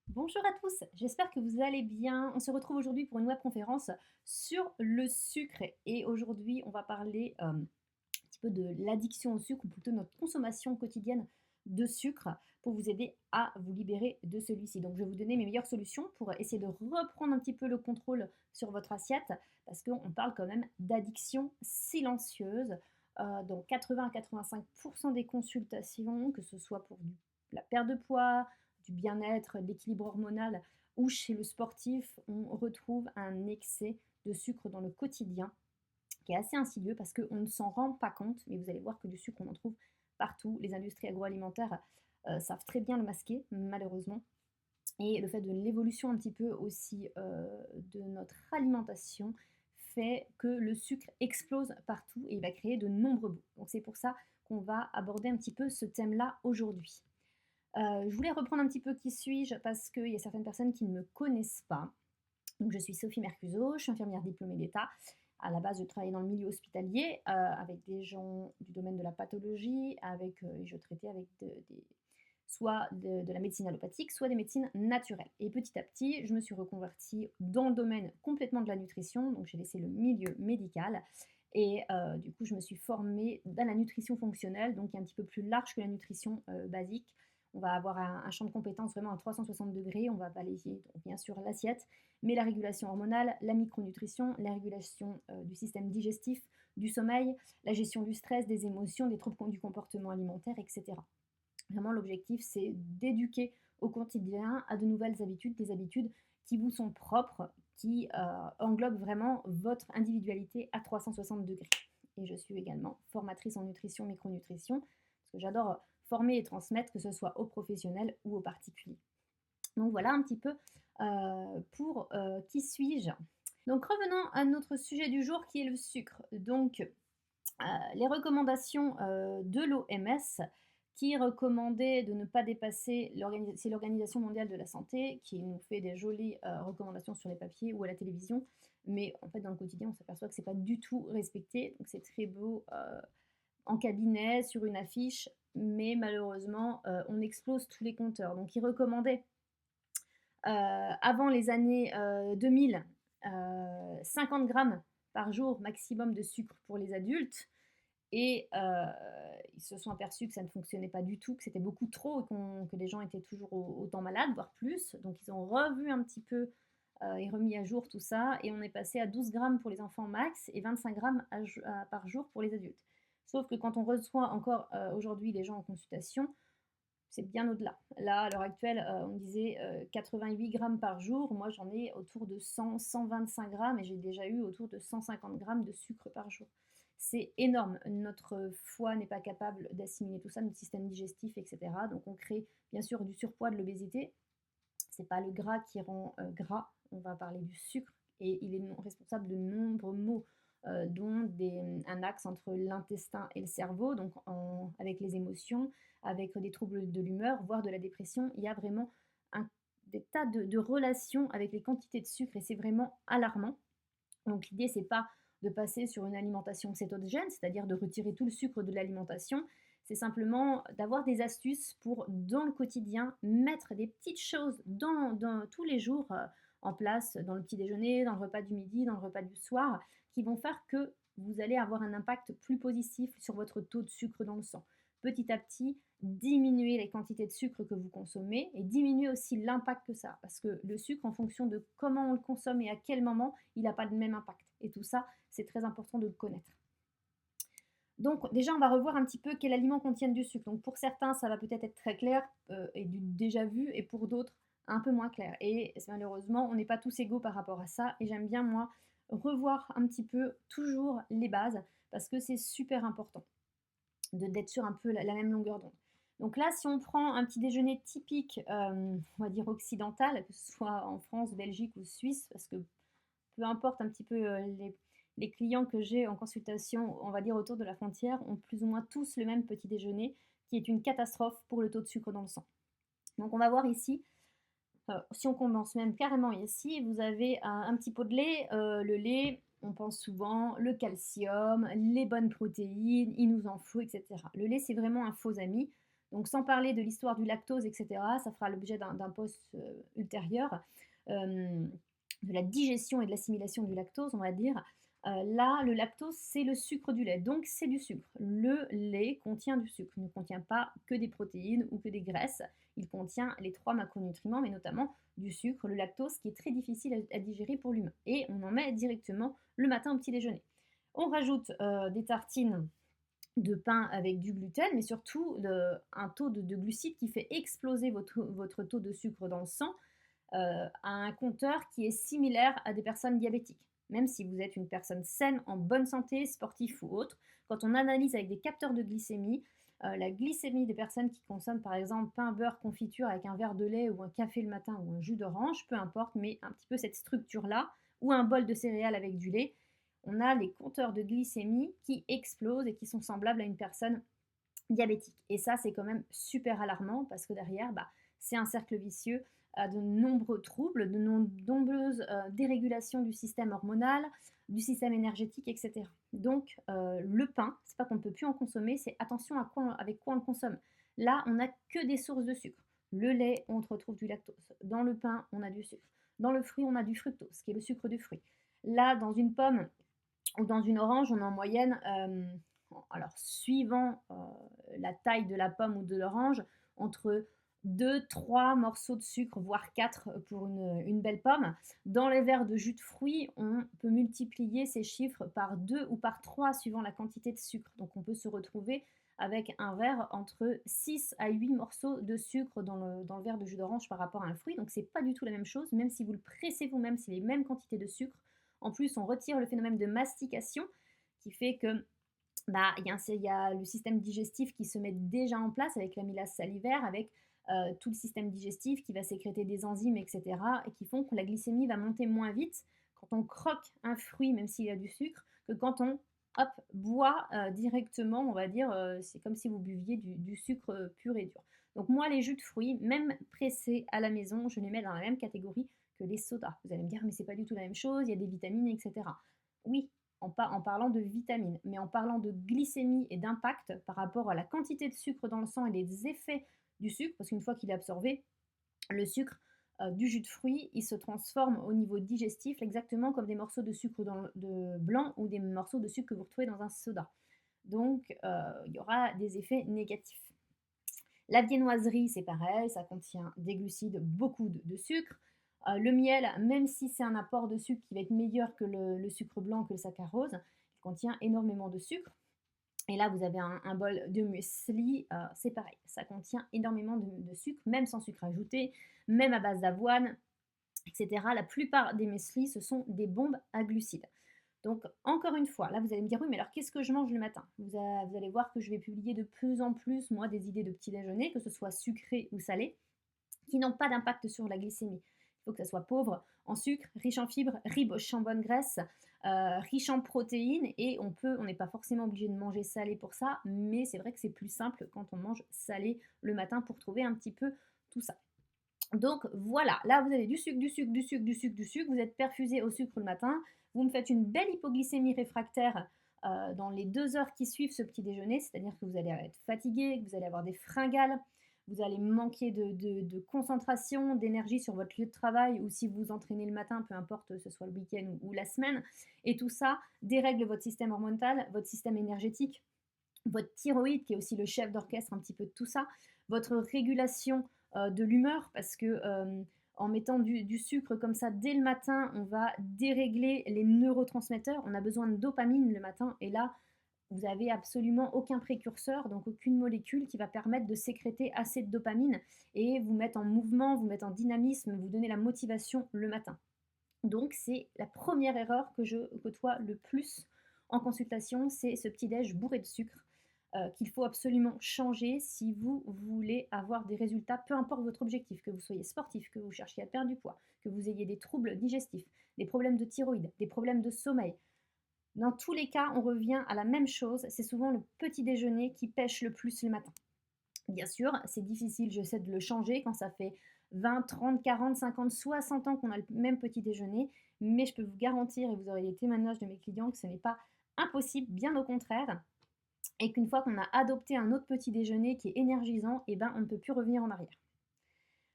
Bonjour à tous, j'espère que vous allez bien. On se retrouve aujourd'hui pour une webconférence sur le sucre et aujourd'hui on va parler un petit peu de l'addiction au sucre ou plutôt notre consommation quotidienne de sucre pour vous aider à vous libérer de celui-ci. Donc je vais vous donner mes meilleures solutions pour essayer de reprendre un petit peu le contrôle sur votre assiette parce qu'on parle quand même d'addiction silencieuse. Dans 80 à 85% des consultations, que ce soit pour la perte de poids, du bien-être, de l'équilibre hormonal ou chez le sportif, on retrouve un excès de sucre dans le quotidien qui est assez insidieux parce qu'on ne s'en rend pas compte, mais vous allez voir que du sucre, on en trouve partout. Les industries agroalimentaires savent très bien le masquer, malheureusement. Et le fait de l'évolution un petit peu aussi de notre alimentation fait que le sucre explose partout et il va créer de nombreux bouts. Donc c'est pour ça qu'on va aborder un petit peu ce thème-là aujourd'hui. Je voulais reprendre un petit peu qui suis-je parce qu'il y a certaines personnes qui ne me connaissent pas. Donc, je suis Sophie Mercuso, je suis infirmière diplômée d'État. À la base, je travaillais dans le milieu hospitalier avec des gens du domaine de la pathologie, je traitais avec soit de la médecine allopathique, soit des médecines naturelles. Et petit à petit, je me suis reconvertie dans le domaine complètement de la nutrition, donc j'ai laissé le milieu médical. Et du coup, je me suis formée dans la nutrition fonctionnelle, donc qui est un petit peu plus large que la nutrition basique. On va avoir un champ de compétences vraiment à 360 degrés. On va balayer donc, bien sûr l'assiette, mais la régulation hormonale, la micronutrition, la régulation du système digestif, du sommeil, la gestion du stress, des émotions, des troubles du comportement alimentaire, etc. Vraiment, l'objectif, c'est d'éduquer au quotidien à de nouvelles habitudes, des habitudes qui vous sont propres, qui englobent vraiment votre individualité à 360 degrés. Et je suis également formatrice en nutrition, micronutrition, parce que j'adore former et transmettre, que ce soit aux professionnels ou aux particuliers. Donc voilà un petit peu pour qui suis-je. Donc revenons à notre sujet du jour qui est le sucre. Donc les recommandations de l'OMS qui recommandait de ne pas dépasser, c'est l'Organisation mondiale de la santé qui nous fait des jolies recommandations sur les papiers ou à la télévision, mais en fait dans le quotidien on s'aperçoit que c'est pas du tout respecté, donc c'est très beau en cabinet, sur une affiche, mais malheureusement on explose tous les compteurs. Donc ils recommandaient avant les années 2000 50 grammes par jour maximum de sucre pour les adultes. Et ils se sont aperçus que ça ne fonctionnait pas du tout, que c'était beaucoup trop et que les gens étaient toujours autant malades, voire plus. Donc ils ont revu un petit peu et remis à jour tout ça. Et on est passé à 12 grammes pour les enfants max et 25 grammes par jour pour les adultes. Sauf que quand on reçoit encore aujourd'hui les gens en consultation, c'est bien au-delà. Là, à l'heure actuelle, on disait 88 grammes par jour. Moi, j'en ai autour de 100, 125 grammes et j'ai déjà eu autour de 150 grammes de sucre par jour. C'est énorme. Notre foie n'est pas capable d'assimiler tout ça, notre système digestif, etc. Donc, on crée bien sûr du surpoids, de l'obésité. C'est pas le gras qui rend gras. On va parler du sucre et il est responsable de nombreux maux, dont un axe entre l'intestin et le cerveau, donc avec les émotions, avec des troubles de l'humeur, voire de la dépression. Il y a vraiment des tas de relations avec les quantités de sucre et c'est vraiment alarmant. Donc l'idée, c'est pas de passer sur une alimentation cétogène, c'est-à-dire de retirer tout le sucre de l'alimentation. C'est simplement d'avoir des astuces pour, dans le quotidien, mettre des petites choses dans tous les jours en place, dans le petit déjeuner, dans le repas du midi, dans le repas du soir, qui vont faire que vous allez avoir un impact plus positif sur votre taux de sucre dans le sang. Petit à petit, diminuer les quantités de sucre que vous consommez et diminuer aussi l'impact que ça a. Parce que le sucre, en fonction de comment on le consomme et à quel moment, il n'a pas le même impact. Et tout ça, c'est très important de le connaître. Donc déjà, on va revoir un petit peu quel aliment contiennent du sucre. Donc pour certains, ça va peut-être être très clair et du déjà vu, et pour d'autres, un peu moins clair. Et malheureusement, on n'est pas tous égaux par rapport à ça. Et j'aime bien, moi, revoir un petit peu toujours les bases, parce que c'est super important d'être sur un peu la même longueur d'onde. Donc là, si on prend un petit déjeuner typique, on va dire occidental, que ce soit en France, Belgique ou Suisse, parce que peu importe un petit peu les clients que j'ai en consultation, on va dire autour de la frontière, ont plus ou moins tous le même petit déjeuner, qui est une catastrophe pour le taux de sucre dans le sang. Donc on va voir ici, si on commence même carrément ici, vous avez un petit pot de lait. Le lait, on pense souvent le calcium, les bonnes protéines, il nous en faut, etc. Le lait, c'est vraiment un faux ami. Donc sans parler de l'histoire du lactose, etc., ça fera l'objet d'un post ultérieur, de la digestion et de l'assimilation du lactose, on va dire. Là, le lactose, c'est le sucre du lait, donc c'est du sucre. Le lait contient du sucre, il ne contient pas que des protéines ou que des graisses, il contient les 3 macronutriments, mais notamment du sucre, le lactose, qui est très difficile à digérer pour l'humain. Et on en met directement le matin au petit déjeuner. On rajoute des tartines de pain avec du gluten, mais surtout un taux de glucides qui fait exploser votre taux de sucre dans le sang à un compteur qui est similaire à des personnes diabétiques. Même si vous êtes une personne saine, en bonne santé, sportif ou autre, quand on analyse avec des capteurs de glycémie, la glycémie des personnes qui consomment par exemple pain, beurre, confiture avec un verre de lait ou un café le matin ou un jus d'orange, peu importe, mais un petit peu cette structure-là, ou un bol de céréales avec du lait, on a les compteurs de glycémie qui explosent et qui sont semblables à une personne diabétique. Et ça, c'est quand même super alarmant parce que derrière, c'est un cercle vicieux à de nombreux troubles, de nombreuses dérégulations du système hormonal, du système énergétique, etc. Donc, le pain, c'est pas qu'on ne peut plus en consommer, c'est attention avec quoi on le consomme. Là, on n'a que des sources de sucre. Le lait, on retrouve du lactose. Dans le pain, on a du sucre. Dans le fruit, on a du fructose, qui est le sucre du fruit. Là, dans une pomme ou dans une orange, on a en moyenne, alors suivant la taille de la pomme ou de l'orange, entre 2, 3 morceaux de sucre, voire 4 pour une belle pomme. Dans les verres de jus de fruits, on peut multiplier ces chiffres par 2 ou par 3 suivant la quantité de sucre. Donc on peut se retrouver avec un verre entre 6 à 8 morceaux de sucre dans le verre de jus d'orange par rapport à un fruit. Donc c'est pas du tout la même chose, même si vous le pressez vous-même, c'est les mêmes quantités de sucre. En plus, on retire le phénomène de mastication qui fait que il y a le système digestif qui se met déjà en place avec l'amylase salivaire, avec tout le système digestif qui va sécréter des enzymes, etc. et qui font que la glycémie va monter moins vite quand on croque un fruit, même s'il y a du sucre, que quand on boit directement, on va dire, c'est comme si vous buviez du sucre pur et dur. Donc moi, les jus de fruits, même pressés à la maison, je les mets dans la même catégorie que les sodas. Vous allez me dire, mais c'est pas du tout la même chose, il y a des vitamines, etc. Oui, en parlant de vitamines, mais en parlant de glycémie et d'impact par rapport à la quantité de sucre dans le sang et les effets du sucre, parce qu'une fois qu'il est absorbé, le sucre du jus de fruits, il se transforme au niveau digestif exactement comme des morceaux de sucre de blanc ou des morceaux de sucre que vous retrouvez dans un soda. Donc, il y aura des effets négatifs. La viennoiserie, c'est pareil, ça contient des glucides, beaucoup de sucre. Le miel, même si c'est un apport de sucre qui va être meilleur que le sucre blanc, que le saccharose, il contient énormément de sucre. Et là, vous avez un bol de muesli, c'est pareil, ça contient énormément de sucre, même sans sucre ajouté, même à base d'avoine, etc. La plupart des muesli, ce sont des bombes à glucides. Donc, encore une fois, là, vous allez me dire, oui, mais alors qu'est-ce que je mange le matin? Vous allez voir que je vais publier de plus en plus, moi, des idées de petit déjeuner, que ce soit sucré ou salé, qui n'ont pas d'impact sur la glycémie. Il faut que ça soit pauvre en sucre, riche en fibres, riche en bonne graisse, riche en protéines, et on n'est pas forcément obligé de manger salé pour ça, mais c'est vrai que c'est plus simple quand on mange salé le matin pour trouver un petit peu tout ça. Donc voilà, là vous avez du sucre, du sucre, du sucre, du sucre, du sucre, vous êtes perfusé au sucre le matin, vous me faites une belle hypoglycémie réfractaire dans les 2 heures qui suivent ce petit déjeuner, c'est-à-dire que vous allez être fatigué, que vous allez avoir des fringales, vous allez manquer de concentration, d'énergie sur votre lieu de travail ou si vous vous entraînez le matin, peu importe que ce soit le week-end ou la semaine, et tout ça dérègle votre système hormonal, votre système énergétique, votre thyroïde qui est aussi le chef d'orchestre un petit peu de tout ça, votre régulation de l'humeur parce que en mettant du sucre comme ça dès le matin, on va dérégler les neurotransmetteurs. On a besoin de dopamine le matin et là, vous n'avez absolument aucun précurseur, donc aucune molécule qui va permettre de sécréter assez de dopamine et vous mettre en mouvement, vous mettre en dynamisme, vous donner la motivation le matin. Donc c'est la première erreur que je côtoie le plus en consultation, c'est ce petit-déj bourré de sucre qu'il faut absolument changer si vous voulez avoir des résultats, peu importe votre objectif, que vous soyez sportif, que vous cherchiez à perdre du poids, que vous ayez des troubles digestifs, des problèmes de thyroïde, des problèmes de sommeil. Dans tous les cas, on revient à la même chose, c'est souvent le petit déjeuner qui pêche le plus le matin. Bien sûr, c'est difficile, j'essaie de le changer quand ça fait 20, 30, 40, 50, 60 ans qu'on a le même petit déjeuner, mais je peux vous garantir, et vous aurez les témoignages de mes clients, que ce n'est pas impossible, bien au contraire. et qu'une fois qu'on a adopté un autre petit déjeuner qui est énergisant, et ben on ne peut plus revenir en arrière.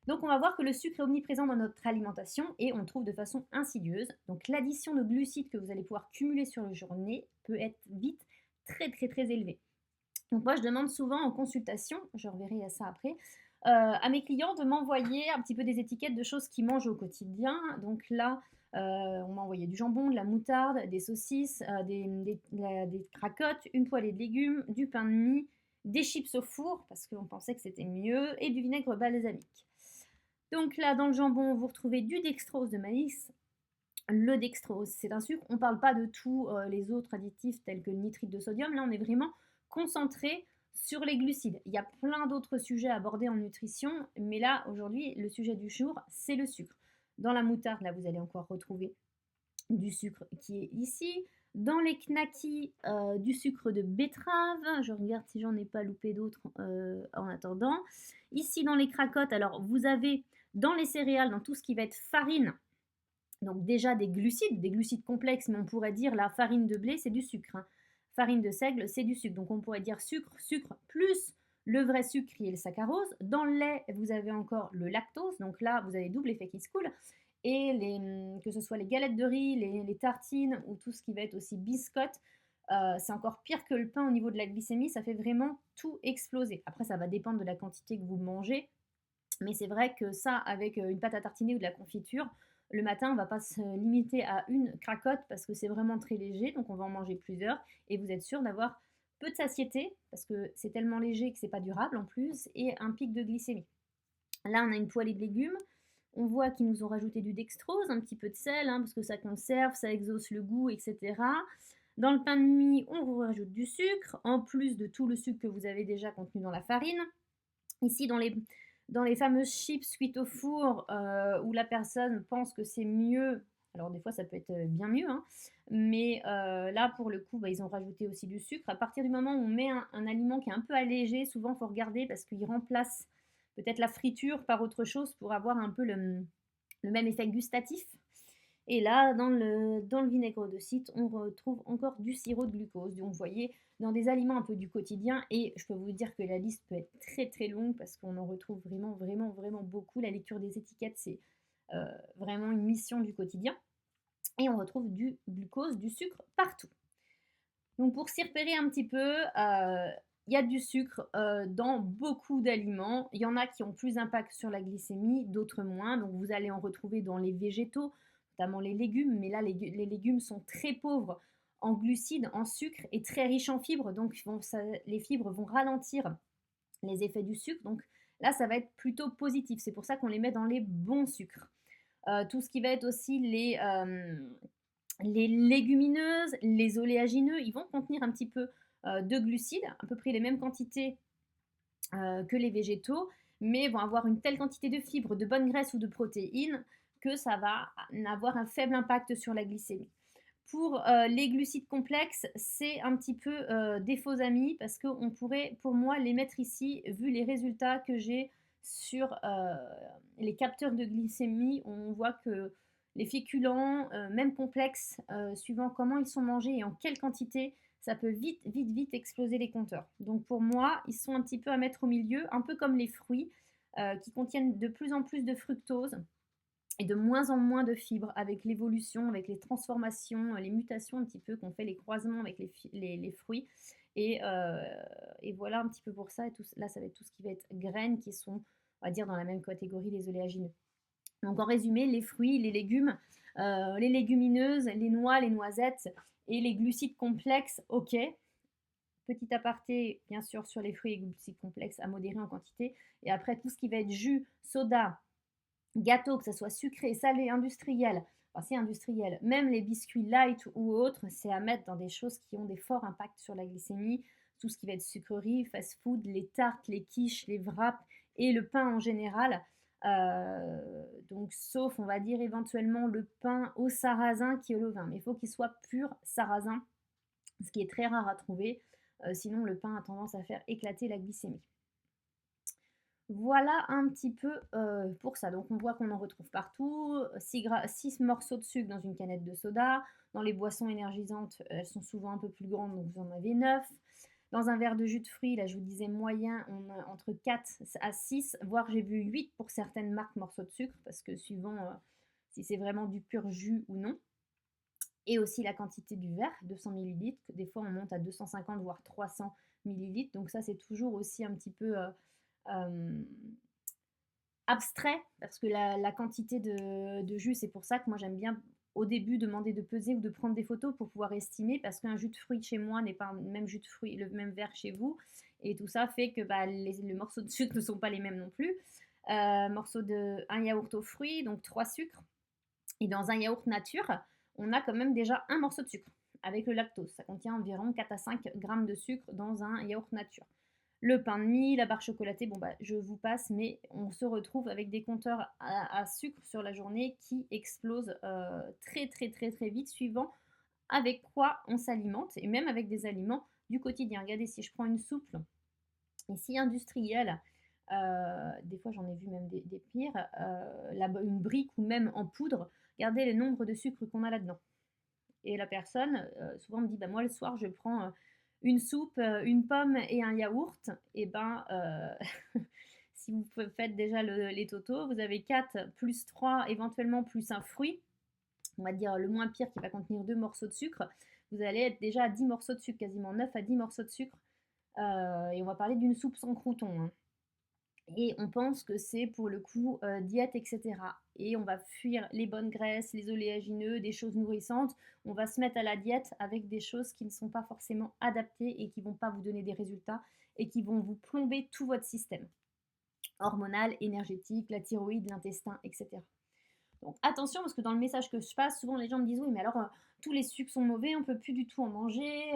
Donc on va voir que le sucre est omniprésent dans notre alimentation et on le trouve de façon insidieuse. Donc l'addition de glucides que vous allez pouvoir cumuler sur la journée peut être vite très élevée. Donc moi je demande souvent en consultation, je reverrai à ça après, à mes clients de m'envoyer un petit peu des étiquettes de choses qu'ils mangent au quotidien. Donc là, on m'a envoyé du jambon, de la moutarde, des saucisses, des cracottes, une poêlée de légumes, du pain de mie, des chips au four, parce qu'on pensait que c'était mieux, et du vinaigre balsamique. Donc là, dans le jambon, vous retrouvez du dextrose de maïs. Le dextrose, c'est un sucre. On ne parle pas de tous les autres additifs tels que le nitrite de sodium. Là, on est vraiment concentré sur les glucides. Il y a plein d'autres sujets à aborder en nutrition, mais là, aujourd'hui, le sujet du jour, c'est le sucre. Dans la moutarde, là, vous allez encore retrouver du sucre qui est ici. Dans les knackis, du sucre de betterave. Je regarde si j'en ai pas loupé d'autres en attendant. Ici, dans les cracottes, alors vous avez dans les céréales, dans tout ce qui va être farine, donc déjà des glucides complexes, mais on pourrait dire la farine de blé, c'est du sucre. Hein. Farine de seigle, c'est du sucre. Donc on pourrait dire sucre, sucre plus le vrai sucre qui est le saccharose. Dans le lait, vous avez encore le lactose. Donc là, vous avez double effet qui se coule. Et que ce soit les galettes de riz, les tartines ou tout ce qui va être aussi biscotte, c'est encore pire que le pain au niveau de la glycémie. Ça fait vraiment tout exploser. Après, ça va dépendre de la quantité que vous mangez. Mais c'est vrai que ça, avec une pâte à tartiner ou de la confiture, le matin, on ne va pas se limiter à une cracotte parce que c'est vraiment très léger, donc on va en manger plusieurs et vous êtes sûr d'avoir peu de satiété parce que c'est tellement léger que c'est pas durable en plus et un pic de glycémie. Là, on a une poêlée de légumes. On voit qu'ils nous ont rajouté du dextrose, un petit peu de sel, hein, parce que ça conserve, ça exauce le goût, etc. Dans le pain de mie, on vous rajoute du sucre, en plus de tout le sucre que vous avez déjà contenu dans la farine. Ici, dans les fameuses chips cuites au four, où la personne pense que c'est mieux, alors des fois ça peut être bien mieux, hein, mais là pour le coup, bah, ils ont rajouté aussi du sucre. À partir du moment où on met un aliment qui est un peu allégé, souvent il faut regarder parce qu'il remplace peut-être la friture par autre chose pour avoir un peu le même effet gustatif. Et là, dans le vinaigre de cidre, on retrouve encore du sirop de glucose. Donc, vous voyez, dans des aliments un peu du quotidien, et je peux vous dire que la liste peut être très longue parce qu'on en retrouve vraiment beaucoup. La lecture des étiquettes, c'est vraiment une mission du quotidien. Et on retrouve du glucose, du sucre partout. Donc, pour s'y repérer un petit peu, il y a du sucre dans beaucoup d'aliments. Il y en a qui ont plus d'impact sur la glycémie, d'autres moins. Donc vous allez en retrouver dans les végétaux, notamment les légumes. Mais là, les légumes sont très pauvres en glucides, en sucre et très riches en fibres. Donc les fibres vont ralentir les effets du sucre. Donc là, ça va être plutôt positif. C'est pour ça qu'on les met dans les bons sucres. Tout ce qui va être aussi les légumineuses, les oléagineux, ils vont contenir un petit peu de glucides, à peu près les mêmes quantités que les végétaux, mais vont avoir une telle quantité de fibres, de bonnes graisses ou de protéines que ça va avoir un faible impact sur la glycémie. Pour les glucides complexes, c'est un petit peu des faux amis parce qu'on pourrait, pour moi, les mettre ici, vu les résultats que j'ai sur les capteurs de glycémie. On voit que les féculents, même complexes, suivant comment ils sont mangés et en quelle quantité, ça peut vite exploser les compteurs. Donc pour moi, ils sont un petit peu à mettre au milieu, un peu comme les fruits, qui contiennent de plus en plus de fructose et de moins en moins de fibres avec l'évolution, avec les transformations, les mutations un petit peu qu'on fait, les croisements avec les fruits. Et voilà un petit peu pour ça. Et tout, là, ça va être tout ce qui va être graines qui sont, on va dire, dans la même catégorie des oléagineux. Donc en résumé, les fruits, les légumes, les légumineuses, les noix, les noisettes et les glucides complexes, ok. Petit aparté, bien sûr, sur les fruits et glucides complexes à modérer en quantité. Et après, tout ce qui va être jus, soda, gâteau, que ce soit sucré, salé, industriel, enfin c'est industriel, même les biscuits light ou autres, c'est à mettre dans des choses qui ont des forts impacts sur la glycémie. Tout ce qui va être sucrerie, fast-food, les tartes, les quiches, les wraps et le pain en général. Donc sauf, on va dire, éventuellement le pain au sarrasin qui est au levain. Mais il faut qu'il soit pur sarrasin, ce qui est très rare à trouver. Sinon, le pain a tendance à faire éclater la glycémie. Voilà un petit peu pour ça. Donc on voit qu'on en retrouve partout. 6 morceaux de sucre dans une canette de soda. Dans les boissons énergisantes, elles sont souvent un peu plus grandes, donc vous en avez 9. Dans un verre de jus de fruits, là je vous disais moyen, on a entre 4 à 6, voire j'ai vu 8 pour certaines marques morceaux de sucre, parce que suivant si c'est vraiment du pur jus ou non. Et aussi la quantité du verre, 200 millilitres. Des fois on monte à 250 voire 300 millilitres. Donc ça c'est toujours aussi un petit peu abstrait, parce que la quantité de jus, c'est pour ça que moi j'aime bien au début demander de peser ou de prendre des photos pour pouvoir estimer, parce qu'un jus de fruits chez moi n'est pas le même jus de fruits, le même verre chez vous, et tout ça fait que les morceaux de sucre ne sont pas les mêmes non plus. Morceau de un yaourt aux fruits, donc 3 sucres, et dans un yaourt nature, on a quand même déjà un morceau de sucre avec le lactose. Ça contient environ 4 à 5 grammes de sucre dans un yaourt nature. Le pain de mie, la barre chocolatée, bon bah je vous passe, mais on se retrouve avec des compteurs à sucre sur la journée qui explosent très très très très vite suivant avec quoi on s'alimente, et même avec des aliments du quotidien. Regardez, si je prends une soupe ici industrielle, des fois j'en ai vu même des pires, une brique ou même en poudre, regardez le nombre de sucres qu'on a là-dedans. Et la personne, souvent me dit: «Bah, moi, le soir, je prends, une soupe, une pomme et un yaourt», et ben, si vous faites déjà les totaux, vous avez 4 plus 3 éventuellement plus un fruit, on va dire le moins pire qui va contenir 2 morceaux de sucre, vous allez être déjà à 10 morceaux de sucre, quasiment 9 à 10 morceaux de sucre, et on va parler d'une soupe sans croûtons, hein. Et on pense que c'est pour le coup diète, etc. Et on va fuir les bonnes graisses, les oléagineux, des choses nourrissantes. On va se mettre à la diète avec des choses qui ne sont pas forcément adaptées et qui ne vont pas vous donner des résultats et qui vont vous plomber tout votre système hormonal, énergétique, la thyroïde, l'intestin, etc. Donc attention, parce que dans le message que je passe, souvent les gens me disent: «Oui, mais alors, tous les sucres sont mauvais, on ne peut plus du tout en manger,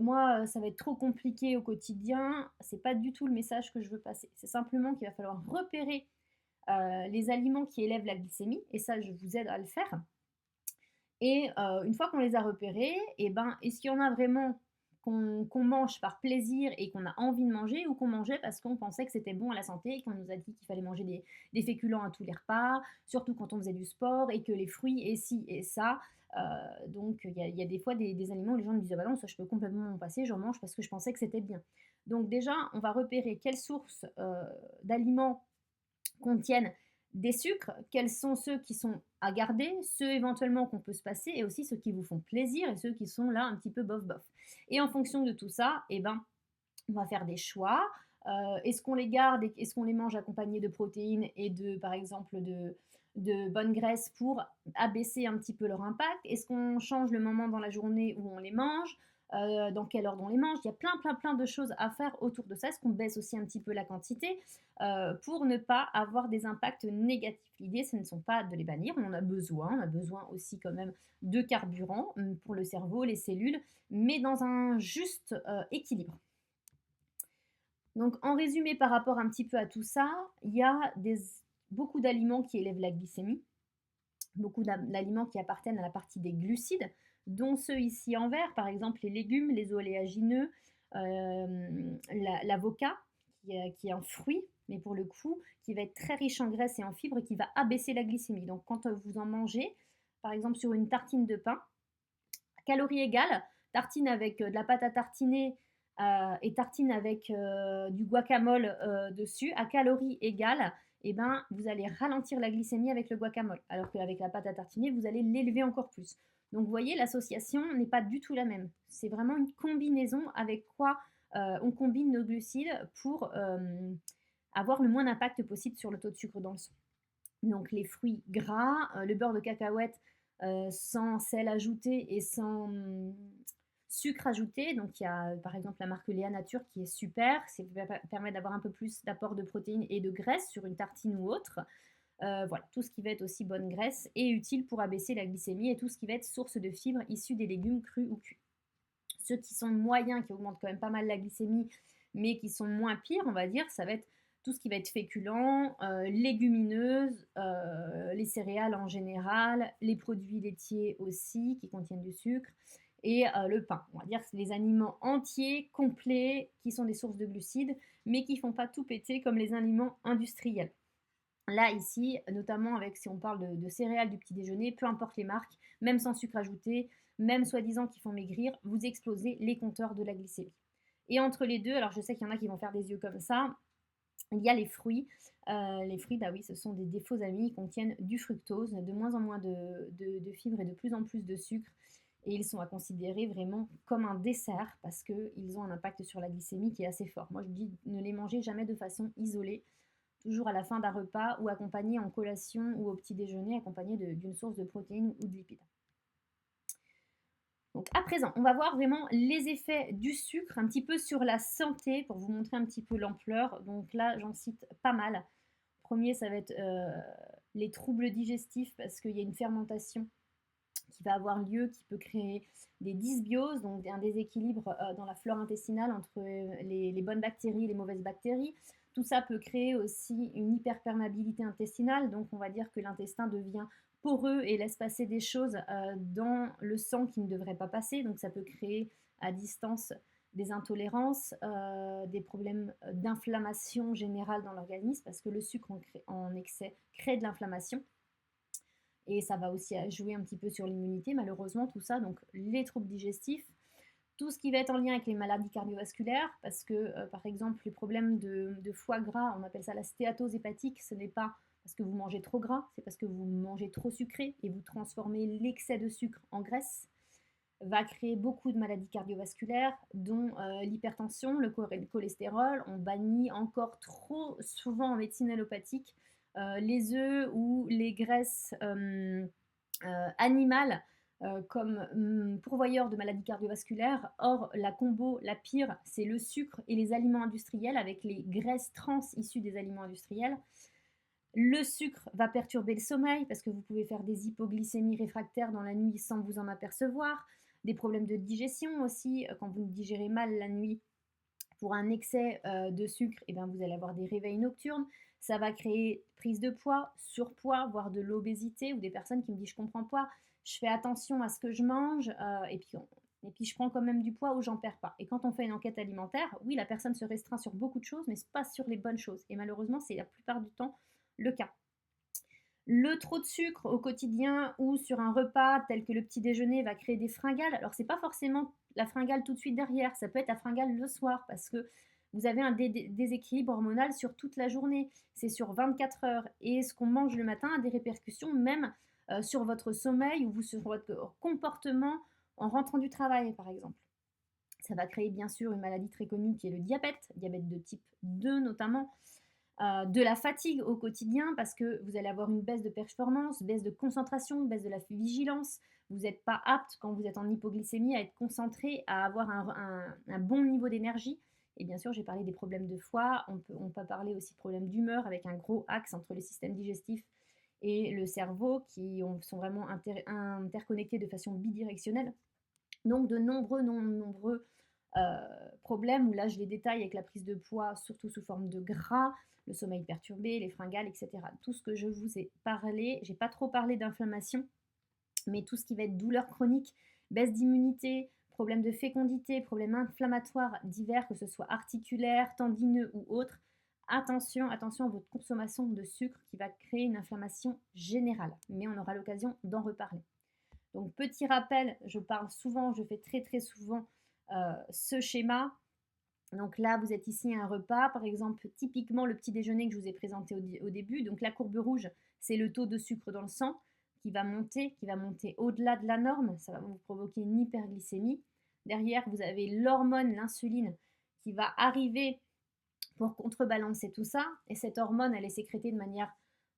moi, ça va être trop compliqué au quotidien». C'est pas du tout le message que je veux passer. C'est simplement qu'il va falloir repérer, les aliments qui élèvent la glycémie, et ça, je vous aide à le faire. Et une fois qu'on les a repérés, et ben, est-ce qu'il y en a vraiment qu'on mange par plaisir et qu'on a envie de manger, ou qu'on mangeait parce qu'on pensait que c'était bon à la santé et qu'on nous a dit qu'il fallait manger des féculents à tous les repas, surtout quand on faisait du sport, et que les fruits et ci et ça. Donc il y a des fois des aliments où les gens me disent: «Ah bah non, ça je peux complètement m'en passer, j'en mange parce que je pensais que c'était bien». Donc déjà, on va repérer quelles sources d'aliments contiennent des sucres, quels sont ceux qui sont à garder, ceux éventuellement qu'on peut se passer, et aussi ceux qui vous font plaisir et ceux qui sont là un petit peu bof bof. Et en fonction de tout ça, eh ben, on va faire des choix. Est-ce qu'on les garde et est-ce qu'on les mange accompagnés de protéines et de, par exemple, de bonnes graisses pour abaisser un petit peu leur impact? Est-ce qu'on change le moment dans la journée où on les mange? Dans quel ordre on les mange? Il y a plein, plein, plein de choses à faire autour de ça. Est-ce qu'on baisse aussi un petit peu la quantité pour ne pas avoir des impacts négatifs? L'idée, ce ne sont pas de les bannir, on en a besoin aussi quand même de carburant pour le cerveau, les cellules, mais dans un juste équilibre. Donc en résumé, par rapport un petit peu à tout ça, il y a beaucoup d'aliments qui élèvent la glycémie, beaucoup d'aliments qui appartiennent à la partie des glucides, dont ceux ici en vert, par exemple les légumes, les oléagineux, l'avocat, qui est un fruit, mais pour le coup, qui va être très riche en graisse et en fibres et qui va abaisser la glycémie. Donc quand vous en mangez, par exemple sur une tartine de pain, calories égales, tartine avec de la pâte à tartiner et tartine avec du guacamole dessus, à calories égales, eh ben, vous allez ralentir la glycémie avec le guacamole, alors qu'avec la pâte à tartiner, vous allez l'élever encore plus. Donc vous voyez, l'association n'est pas du tout la même. C'est vraiment une combinaison avec quoi on combine nos glucides pour avoir le moins d'impact possible sur le taux de sucre dans le sang. Donc les fruits gras, le beurre de cacahuète sans sel ajouté et sans sucre ajouté. Donc il y a par exemple la marque Léa Nature qui est super, ça permet d'avoir un peu plus d'apport de protéines et de graisse sur une tartine ou autre. Voilà, tout ce qui va être aussi bonne graisse est utile pour abaisser la glycémie, et tout ce qui va être source de fibres issues des légumes crus ou cuits. Ceux qui sont moyens, qui augmentent quand même pas mal la glycémie, mais qui sont moins pires, on va dire, ça va être tout ce qui va être féculent, légumineuses, les céréales en général, les produits laitiers aussi qui contiennent du sucre, et le pain. On va dire les aliments entiers, complets, qui sont des sources de glucides, mais qui ne font pas tout péter comme les aliments industriels. Là, ici, notamment avec, si on parle de céréales du petit déjeuner, peu importe les marques, même sans sucre ajouté, même soi-disant qui font maigrir, vous explosez les compteurs de la glycémie. Et entre les deux, alors je sais qu'il y en a qui vont faire des yeux comme ça, il y a les fruits. Les fruits, bah oui, ce sont des défauts amis, ils contiennent du fructose, de moins en moins de fibres et de plus en plus de sucre. Et ils sont à considérer vraiment comme un dessert parce qu'ils ont un impact sur la glycémie qui est assez fort. Moi, je dis ne les mangez jamais de façon isolée, toujours à la fin d'un repas ou accompagné en collation ou au petit déjeuner, accompagné d'une source de protéines ou de lipides. Donc à présent, on va voir vraiment les effets du sucre un petit peu sur la santé pour vous montrer un petit peu l'ampleur. Donc là, j'en cite pas mal. Premier, ça va être les troubles digestifs parce qu'il y a une fermentation qui va avoir lieu, qui peut créer des dysbioses, donc un déséquilibre dans la flore intestinale entre les bonnes bactéries et les mauvaises bactéries. Tout ça peut créer aussi une hyperperméabilité intestinale, donc on va dire que l'intestin devient poreux et laisse passer des choses dans le sang qui ne devraient pas passer, donc ça peut créer à distance des intolérances, des problèmes d'inflammation générale dans l'organisme, parce que le sucre en excès crée de l'inflammation. Et ça va aussi jouer un petit peu sur l'immunité, malheureusement, tout ça. Donc les troubles digestifs, tout ce qui va être en lien avec les maladies cardiovasculaires, parce que par exemple les problèmes de foie gras, on appelle ça la stéatose hépatique, ce n'est pas parce que vous mangez trop gras, c'est parce que vous mangez trop sucré et vous transformez l'excès de sucre en graisse, va créer beaucoup de maladies cardiovasculaires, dont l'hypertension, le cholestérol. On bannit encore trop souvent en médecine allopathique les œufs ou les graisses animales comme pourvoyeurs de maladies cardiovasculaires. Or, la combo, la pire, c'est le sucre et les aliments industriels avec les graisses trans issues des aliments industriels. Le sucre va perturber le sommeil parce que vous pouvez faire des hypoglycémies réfractaires dans la nuit sans vous en apercevoir. Des problèmes de digestion aussi, quand vous digérez mal la nuit pour un excès de sucre, et bien vous allez avoir des réveils nocturnes. Ça va créer prise de poids, surpoids, voire de l'obésité, ou des personnes qui me disent je comprends pas, je fais attention à ce que je mange, et puis je prends quand même du poids ou j'en perds pas. Et quand on fait une enquête alimentaire, oui, la personne se restreint sur beaucoup de choses, mais pas sur les bonnes choses. Et malheureusement, c'est la plupart du temps le cas. Le trop de sucre au quotidien ou sur un repas tel que le petit déjeuner va créer des fringales. Alors c'est pas forcément la fringale tout de suite derrière, ça peut être la fringale le soir parce que vous avez un déséquilibre hormonal sur toute la journée, c'est sur 24 heures et ce qu'on mange le matin a des répercussions même sur votre sommeil ou sur votre comportement en rentrant du travail par exemple. Ça va créer bien sûr une maladie très connue qui est le diabète de type 2 notamment, de la fatigue au quotidien parce que vous allez avoir une baisse de performance, baisse de concentration, baisse de la vigilance. Vous n'êtes pas apte quand vous êtes en hypoglycémie à être concentré, à avoir un bon niveau d'énergie. Et bien sûr, j'ai parlé des problèmes de foie. On peut parler aussi de problèmes d'humeur avec un gros axe entre le système digestif et le cerveau qui sont vraiment interconnectés de façon bidirectionnelle. Donc de nombreux problèmes où là je les détaille avec la prise de poids, surtout sous forme de gras, le sommeil perturbé, les fringales, etc. Tout ce que je vous ai parlé, j'ai pas trop parlé d'inflammation, mais tout ce qui va être douleur chronique, baisse d'immunité, problèmes de fécondité, problèmes inflammatoires divers, que ce soit articulaires, tendineux ou autres, attention à votre consommation de sucre qui va créer une inflammation générale. Mais on aura l'occasion d'en reparler. Donc petit rappel, je parle souvent, je fais très souvent ce schéma. Donc là, vous êtes ici à un repas, par exemple, typiquement le petit déjeuner que je vous ai présenté au début. Donc la courbe rouge, c'est le taux de sucre dans le sang qui va monter au-delà de la norme. Ça va vous provoquer une hyperglycémie. Derrière, vous avez l'hormone, l'insuline, qui va arriver pour contrebalancer tout ça. Et cette hormone, elle est sécrétée de manière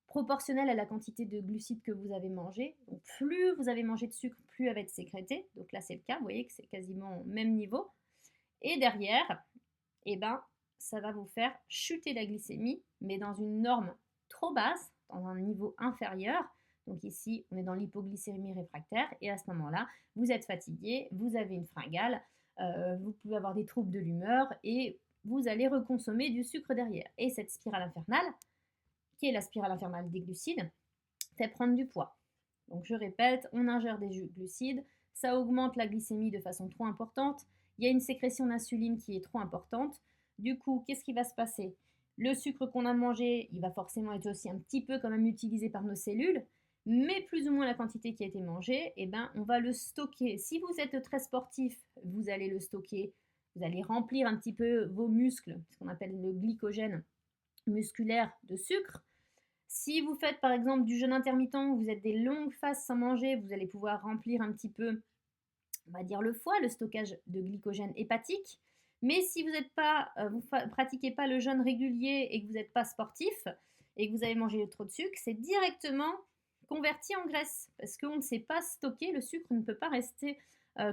proportionnelle à la quantité de glucides que vous avez mangé. Donc plus vous avez mangé de sucre, plus elle va être sécrétée. Donc là, c'est le cas. Vous voyez que c'est quasiment au même niveau. Et derrière, eh ben, ça va vous faire chuter la glycémie, mais dans une norme trop basse, dans un niveau inférieur. Donc ici, on est dans l'hypoglycémie réfractaire et à ce moment-là, vous êtes fatigué, vous avez une fringale, vous pouvez avoir des troubles de l'humeur et vous allez reconsommer du sucre derrière. Et cette spirale infernale, qui est la spirale infernale des glucides, fait prendre du poids. Donc je répète, on ingère des glucides, ça augmente la glycémie de façon trop importante, il y a une sécrétion d'insuline qui est trop importante. Du coup, qu'est-ce qui va se passer? Le sucre qu'on a mangé, il va forcément être aussi un petit peu quand même utilisé par nos cellules, mais plus ou moins la quantité qui a été mangée, eh ben, on va le stocker. Si vous êtes très sportif, vous allez le stocker vous allez remplir un petit peu vos muscles, ce qu'on appelle le glycogène musculaire de sucre. Si vous faites par exemple du jeûne intermittent, vous êtes des longues phases sans manger, vous allez pouvoir remplir un petit peu, on va dire le foie, le stockage de glycogène hépatique. Mais si vous ne pratiquez pas le jeûne régulier et que vous n'êtes pas sportif et que vous avez mangé trop de sucre, c'est directement converti en graisse parce qu'on ne sait pas stocker, le sucre ne peut pas rester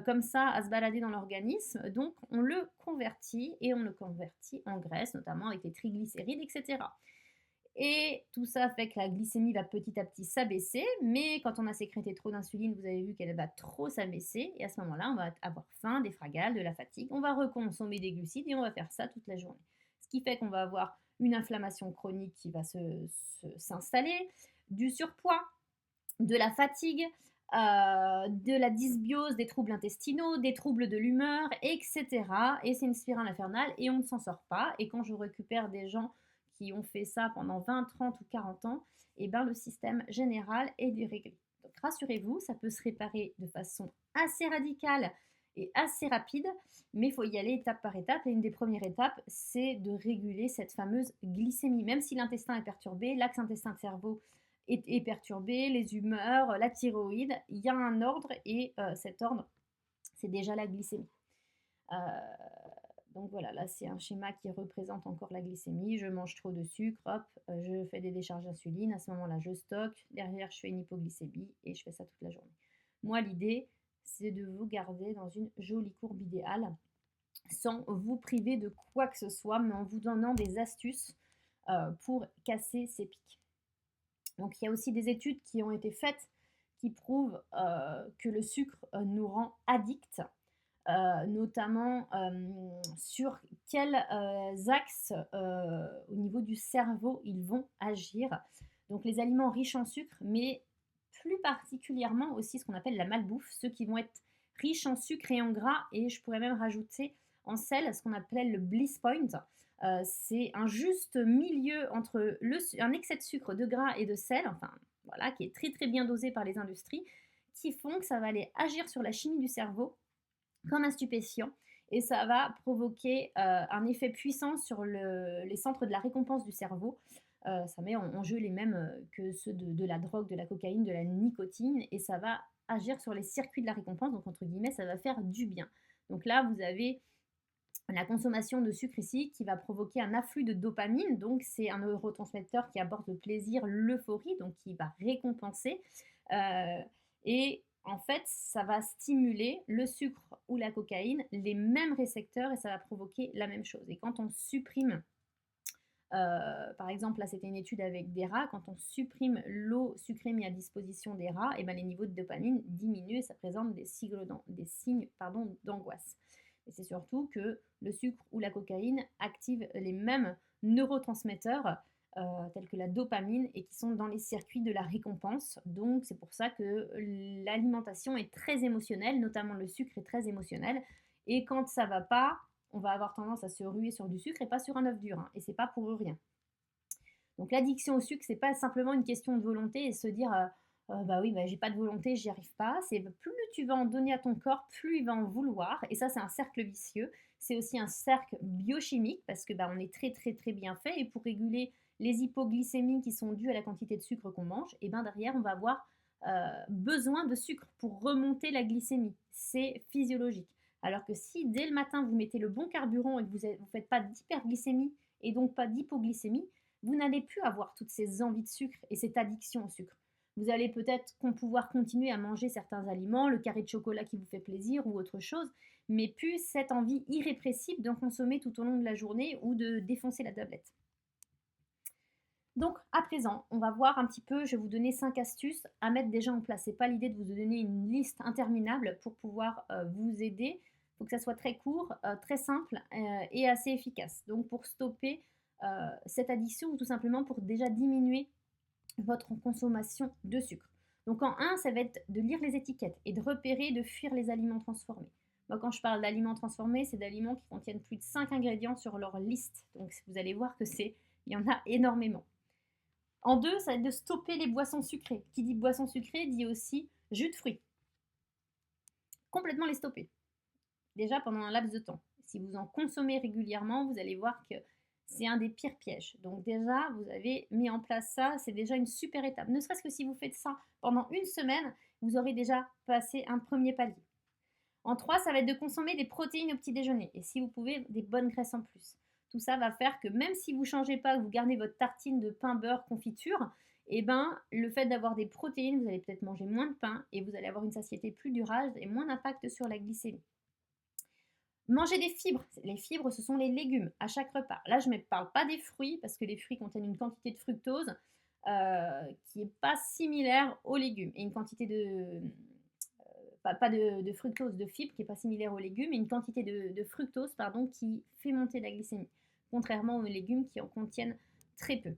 comme ça à se balader dans l'organisme, donc on le convertit et on le convertit en graisse, notamment avec les triglycérides, etc. Et tout ça fait que la glycémie va petit à petit s'abaisser, mais quand on a sécrété trop d'insuline, vous avez vu qu'elle va trop s'abaisser, et à ce moment-là, on va avoir faim, des fragales, de la fatigue, on va reconsommer des glucides et on va faire ça toute la journée. Ce qui fait qu'on va avoir une inflammation chronique qui va s'installer, du surpoids, de la fatigue, de la dysbiose, des troubles intestinaux, des troubles de l'humeur, etc. Et c'est une spirale infernale et on ne s'en sort pas. Et quand je récupère des gens qui ont fait ça pendant 20, 30 ou 40 ans, et ben le système général est déréglé. Donc rassurez-vous, ça peut se réparer de façon assez radicale et assez rapide, mais il faut y aller étape par étape. Et une des premières étapes, c'est de réguler cette fameuse glycémie. Même si l'intestin est perturbé, l'axe intestin-cerveau est perturbé, les humeurs, la thyroïde, il y a un ordre et cet ordre, c'est déjà la glycémie. Donc voilà, là c'est un schéma qui représente encore la glycémie. Je mange trop de sucre, hop, je fais des décharges d'insuline, à ce moment-là je stocke, derrière je fais une hypoglycémie et je fais ça toute la journée. Moi l'idée, c'est de vous garder dans une jolie courbe idéale, sans vous priver de quoi que ce soit, mais en vous donnant des astuces pour casser ces pics. Donc il y a aussi des études qui ont été faites qui prouvent que le sucre nous rend addicts, notamment sur quels axes au niveau du cerveau ils vont agir. Donc les aliments riches en sucre, mais plus particulièrement aussi ce qu'on appelle la malbouffe, ceux qui vont être riches en sucre et en gras, et je pourrais même rajouter en sel ce qu'on appelle le bliss point. C'est un juste milieu entre un excès de sucre, de gras et de sel, enfin voilà, qui est très très bien dosé par les industries, qui font que ça va aller agir sur la chimie du cerveau comme un stupéfiant et ça va provoquer un effet puissant sur les centres de la récompense du cerveau. Ça met en jeu les mêmes que ceux de la drogue, de la cocaïne, de la nicotine et ça va agir sur les circuits de la récompense, donc entre guillemets ça va faire du bien. Donc là vous avez la consommation de sucre ici qui va provoquer un afflux de dopamine, donc c'est un neurotransmetteur qui apporte le plaisir, l'euphorie, donc qui va récompenser. Et en fait, ça va stimuler le sucre ou la cocaïne, les mêmes récepteurs, et ça va provoquer la même chose. Et quand on supprime, par exemple, là c'était une étude avec des rats, quand on supprime l'eau sucrée mise à disposition des rats, et ben, les niveaux de dopamine diminuent et ça présente des signes d'angoisse. Et c'est surtout que le sucre ou la cocaïne activent les mêmes neurotransmetteurs tels que la dopamine et qui sont dans les circuits de la récompense. Donc c'est pour ça que l'alimentation est très émotionnelle, notamment le sucre est très émotionnel. Et quand ça va pas, on va avoir tendance à se ruer sur du sucre et pas sur un œuf dur. Hein, et c'est pas pour rien. Donc l'addiction au sucre, c'est pas simplement une question de volonté et se dire bah oui, bah, j'ai pas de volonté, j'y arrive pas. C'est plus tu vas en donner à ton corps, plus il va en vouloir. Et ça, c'est un cercle vicieux. C'est aussi un cercle biochimique parce que bah, on est très très très bien fait. Et pour réguler les hypoglycémies qui sont dues à la quantité de sucre qu'on mange, et ben derrière, on va avoir besoin de sucre pour remonter la glycémie. C'est physiologique. Alors que si dès le matin, vous mettez le bon carburant et que vous ne faites pas d'hyperglycémie et donc pas d'hypoglycémie, vous n'allez plus avoir toutes ces envies de sucre et cette addiction au sucre. Vous allez peut-être pouvoir continuer à manger certains aliments, le carré de chocolat qui vous fait plaisir ou autre chose, mais plus cette envie irrépressible d'en consommer tout au long de la journée ou de défoncer la tablette. Donc à présent, on va voir un petit peu, je vais vous donner 5 astuces à mettre déjà en place. Ce n'est pas l'idée de vous donner une liste interminable pour pouvoir vous aider. Il faut que ça soit très court, très simple et assez efficace. Donc pour stopper cette addiction ou tout simplement pour déjà diminuer votre consommation de sucre. Donc en 1, ça va être de lire les étiquettes et de repérer, de fuir les aliments transformés. Moi, quand je parle d'aliments transformés, c'est d'aliments qui contiennent plus de 5 ingrédients sur leur liste. Donc vous allez voir que il y en a énormément. En 2, ça va être de stopper les boissons sucrées. Qui dit boisson sucrée dit aussi jus de fruits. Complètement les stopper. Déjà pendant un laps de temps. Si vous en consommez régulièrement, vous allez voir que c'est un des pires pièges. Donc déjà, vous avez mis en place ça, c'est déjà une super étape. Ne serait-ce que si vous faites ça pendant une semaine, vous aurez déjà passé un premier palier. En 3, ça va être de consommer des protéines au petit déjeuner. Et si vous pouvez, des bonnes graisses en plus. Tout ça va faire que même si vous ne changez pas, que vous gardez votre tartine de pain, beurre, confiture, eh ben, le fait d'avoir des protéines, vous allez peut-être manger moins de pain et vous allez avoir une satiété plus durable et moins d'impact sur la glycémie. Manger des fibres. Les fibres, ce sont les légumes à chaque repas. Là, je ne parle pas des fruits parce que les fruits contiennent une quantité de fructose qui n'est pas similaire aux légumes et une quantité de pas de fructose, de fibres qui n'est pas similaire aux légumes, et une quantité de fructose pardon, qui fait monter la glycémie, contrairement aux légumes qui en contiennent très peu.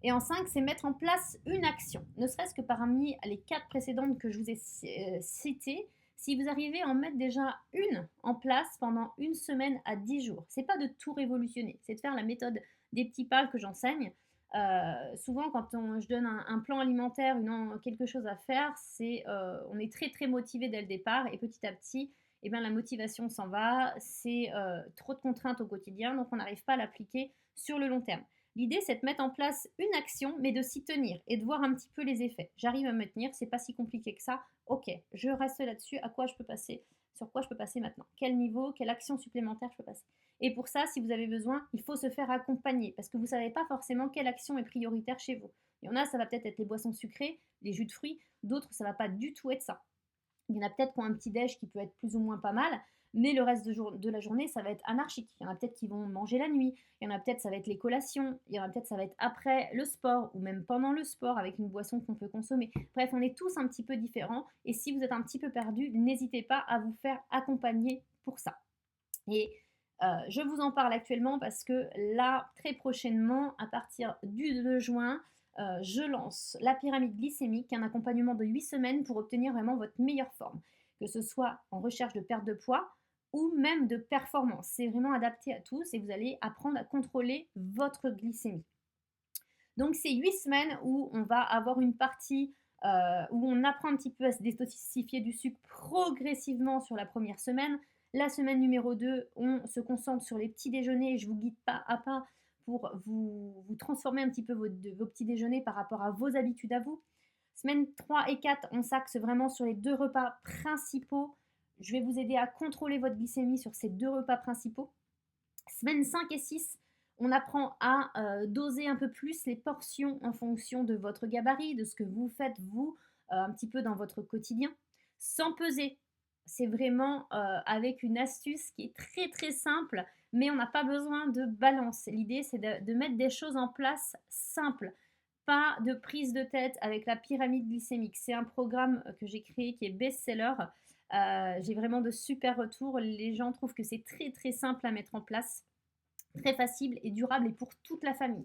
Et en 5, c'est mettre en place une action, ne serait-ce que parmi les 4 précédentes que je vous ai citées. Si vous arrivez à en mettre déjà une en place pendant une semaine à 10 jours, c'est pas de tout révolutionner, c'est de faire la méthode des petits pas que j'enseigne. Souvent, quand je donne un plan alimentaire, quelque chose à faire, on est très très motivé dès le départ et petit à petit, eh bien, la motivation s'en va, c'est trop de contraintes au quotidien, donc on n'arrive pas à l'appliquer sur le long terme. L'idée, c'est de mettre en place une action, mais de s'y tenir et de voir un petit peu les effets. J'arrive à me tenir, c'est pas si compliqué que ça. Ok, je reste là-dessus. À quoi je peux passer? Sur quoi je peux passer maintenant? Quel niveau? Quelle action supplémentaire je peux passer? Et pour ça, si vous avez besoin, il faut se faire accompagner parce que vous ne savez pas forcément quelle action est prioritaire chez vous. Il y en a, ça va peut-être être les boissons sucrées, les jus de fruits. D'autres, ça ne va pas du tout être ça. Il y en a peut-être qui ont un petit déj qui peut être plus ou moins pas mal, mais le reste de la journée, ça va être anarchique. Il y en a peut-être qui vont manger la nuit, il y en a peut-être ça va être les collations, il y en a peut-être ça va être après le sport ou même pendant le sport avec une boisson qu'on peut consommer. Bref, on est tous un petit peu différents et si vous êtes un petit peu perdu, n'hésitez pas à vous faire accompagner pour ça. Et je vous en parle actuellement parce que là, très prochainement, à partir du 2 juin, je lance la pyramide glycémique, un accompagnement de 8 semaines pour obtenir vraiment votre meilleure forme, que ce soit en recherche de perte de poids ou même de performance. C'est vraiment adapté à tous et vous allez apprendre à contrôler votre glycémie. Donc c'est 8 semaines où on va avoir une partie où on apprend un petit peu à se détoxifier du sucre progressivement sur la première semaine. La semaine numéro 2, on se concentre sur les petits déjeuners et je vous guide pas à pas pour vous transformer un petit peu vos petits déjeuners par rapport à vos habitudes à vous. Semaine 3 et 4, on s'axe vraiment sur les 2 repas principaux. Je vais vous aider à contrôler votre glycémie sur ces 2 repas principaux. Semaine 5 et 6, on apprend à doser un peu plus les portions en fonction de votre gabarit, de ce que vous faites vous, un petit peu dans votre quotidien, sans peser. C'est vraiment avec une astuce qui est très très simple, mais on n'a pas besoin de balance. L'idée, c'est de mettre des choses en place simples. Pas de prise de tête avec la pyramide glycémique. C'est un programme que j'ai créé qui est best-seller. J'ai vraiment de super retours. Les gens trouvent que c'est très très simple à mettre en place, très facile et durable et pour toute la famille.